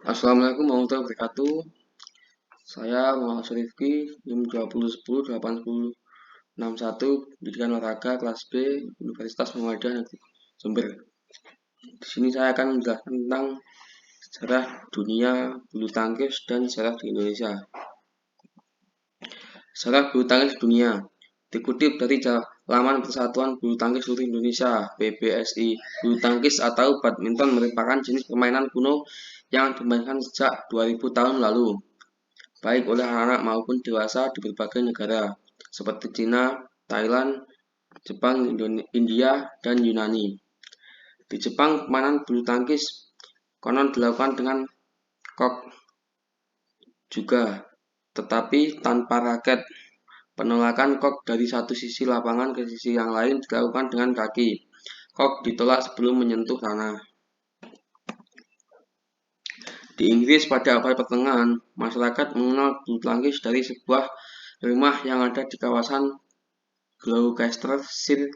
Assalamualaikum warahmatullahi wabarakatuh. Saya Muhammad Rifki, NIM 2010-8061, Pendidikan Olahraga kelas B, Universitas Muhammadiyah Negeri Jember. Di sini saya akan menjelaskan tentang sejarah dunia bulu tangkis dan sejarah di Indonesia. Sejarah bulu tangkis dunia dikutip dari laman Persatuan Bulu Tangkis Seluruh Indonesia (PBSI). Bulu tangkis atau badminton merupakan jenis permainan kuno yang dimainkan sejak 2000 tahun lalu, baik oleh anak-anak maupun dewasa di berbagai negara seperti China, Thailand, Jepang, India, dan Yunani. Di Jepang, permainan bulu tangkis konon dilakukan dengan kok juga, tetapi tanpa raket. Penolakan kok dari satu sisi lapangan ke sisi yang lain dilakukan dengan kaki. Kok ditolak sebelum menyentuh tanah. Di Inggris pada abad pertengahan, masyarakat mengenal bulu tangkis dari sebuah rumah yang ada di kawasan Gloucestershire,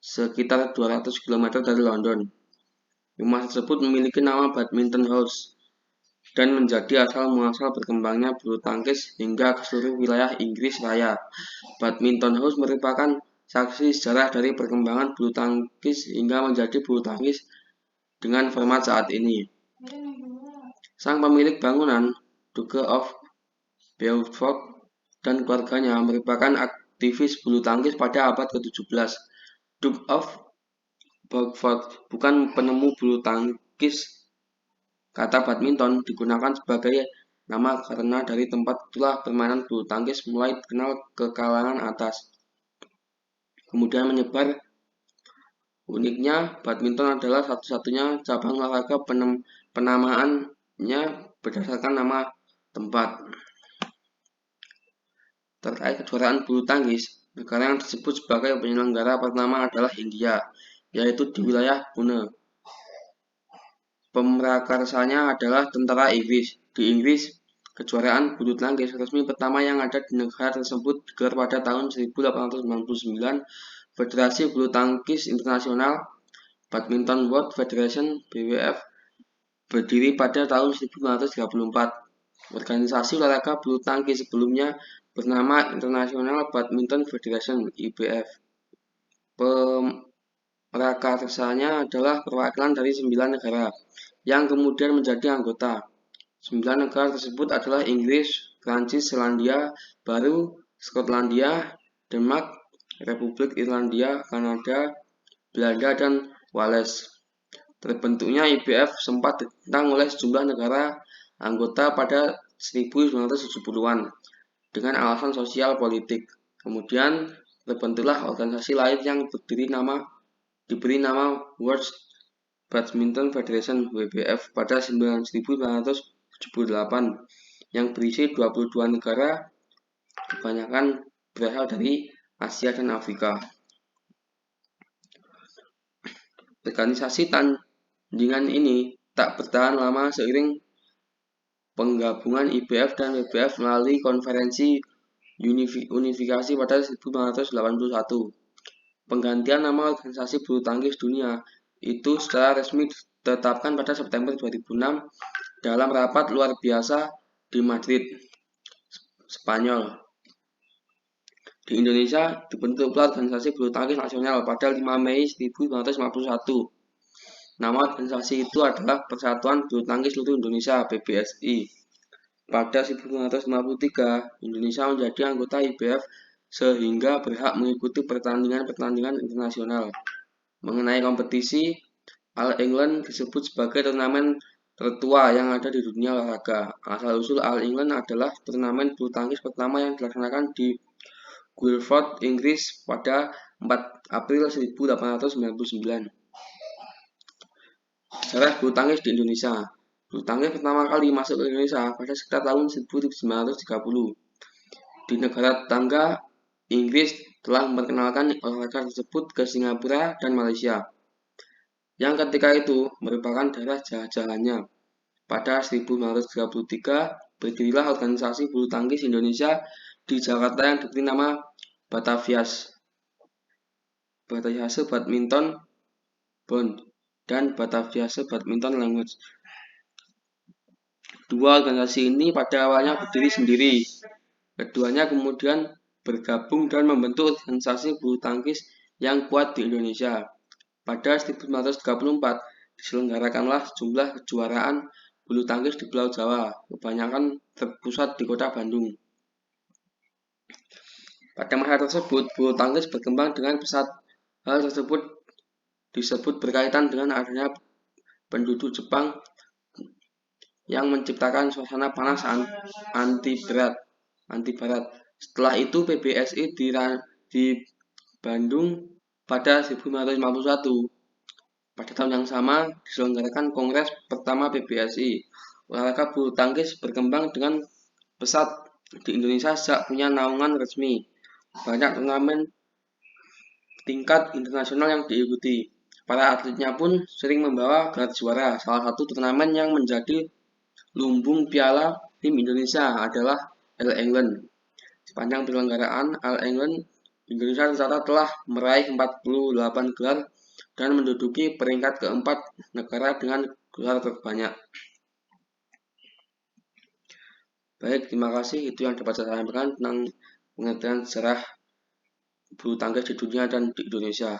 sekitar 200 km dari London. Rumah tersebut memiliki nama Badminton House dan menjadi asal-muasal berkembangnya bulu tangkis hingga ke seluruh wilayah Inggris Raya. Badminton House merupakan saksi sejarah dari perkembangan bulu tangkis hingga menjadi bulu tangkis dengan format saat ini. Sang pemilik bangunan, Duke of Beaufort dan keluarganya merupakan aktivis bulu tangkis pada abad ke-17. Duke of Beaufort bukan penemu bulu tangkis. Kata badminton digunakan sebagai nama karena dari tempat itulah permainan bulu tangkis mulai dikenal ke kalangan atas, kemudian menyebar. Uniknya, badminton adalah satu-satunya cabang olahraga penamaannya berdasarkan nama tempat. Terkait kejuaraan bulu tangkis, negara yang disebut sebagai penyelenggara pertama adalah India, yaitu di wilayah Pune. Pemrakarsanya adalah tentara Inggris. Di Inggris, kejuaraan bulu tangkis resmi pertama yang ada di negara tersebut digelar pada tahun 1899. Federasi Bulu Tangkis Internasional Badminton World Federation (BWF) berdiri pada tahun 1934. Organisasi olahraga bulu tangkis sebelumnya bernama International Badminton Federation (IBF). Pemrakarsanya adalah perwakilan dari 9 negara yang kemudian menjadi anggota. 9 negara tersebut adalah Inggris, Prancis, Selandia Baru, Skotlandia, Denmark, Republik Irlandia, Kanada, Belanda, dan Wales. Terbentuknya IBF sempat ditentang oleh sejumlah negara anggota pada 1970-an dengan alasan sosial politik. Kemudian terbentuklah organisasi lain yang diberi nama World Badminton Federation (WBF) pada 1978 yang berisi 22 negara, kebanyakan berasal dari Asia dan Afrika. Organisasi tandingan ini tak bertahan lama seiring penggabungan IBF dan WBF melalui konferensi unifikasi pada 1981. Penggantian nama organisasi bulu tangkis dunia itu secara resmi ditetapkan pada September 2006 dalam rapat luar biasa di Madrid, Spanyol. Di Indonesia dibentuklah organisasi bulu tangkis nasional pada 5 Mei 1951. Nama organisasi itu adalah Persatuan Bulu Tangkis Seluruh Indonesia (PBSI). Pada 1953, Indonesia menjadi anggota IBF sehingga berhak mengikuti pertandingan-pertandingan internasional. Mengenai kompetisi, All England disebut sebagai turnamen tertua yang ada di dunia olahraga. Asal-usul All England adalah turnamen bulu tangkis pertama yang dilaksanakan di Guildford, Inggris pada 4 April 1899. Sejarah bulu tangkis di Indonesia. Bulu tangkis pertama kali masuk ke Indonesia pada sekitar tahun 1930. Di negara tetangga, Inggris telah memperkenalkan olahraga tersebut ke Singapura dan Malaysia, yang ketika itu merupakan daerah jajahannya. Pada 1933, berdirilah organisasi bulu tangkis Indonesia di Jakarta yang diberi nama Bataviase Badminton Bond dan Bataviase Badminton Language. Dua organisasi ini pada awalnya berdiri sendiri. Keduanya kemudian bergabung dan membentuk organisasi bulu tangkis yang kuat di Indonesia. Pada 1934 diselenggarakanlah sejumlah kejuaraan bulu tangkis di Pulau Jawa, kebanyakan terpusat di kota Bandung. Pada masa tersebut, bulu tangkis berkembang dengan pesat. Hal tersebut disebut berkaitan dengan adanya penduduk Jepang yang menciptakan suasana panas anti-barat. Setelah itu PBSI di Bandung pada 1951. Pada tahun yang sama diselenggarakan Kongres pertama PBSI. Olahraga bulu tangkis berkembang dengan pesat di Indonesia sejak punya naungan resmi. Banyak turnamen tingkat internasional yang diikuti. Para atletnya pun sering membawa gelar juara. Salah satu turnamen yang menjadi lumbung piala tim Indonesia adalah All England. Sepanjang penyelenggaraan All England, Indonesia tercatat telah meraih 48 gelar dan menduduki peringkat keempat negara dengan gelar terbanyak. Baik, terima kasih. Itu yang dapat saya sampaikan tentang pengertian sejarah bulu tangkis di dunia dan di Indonesia.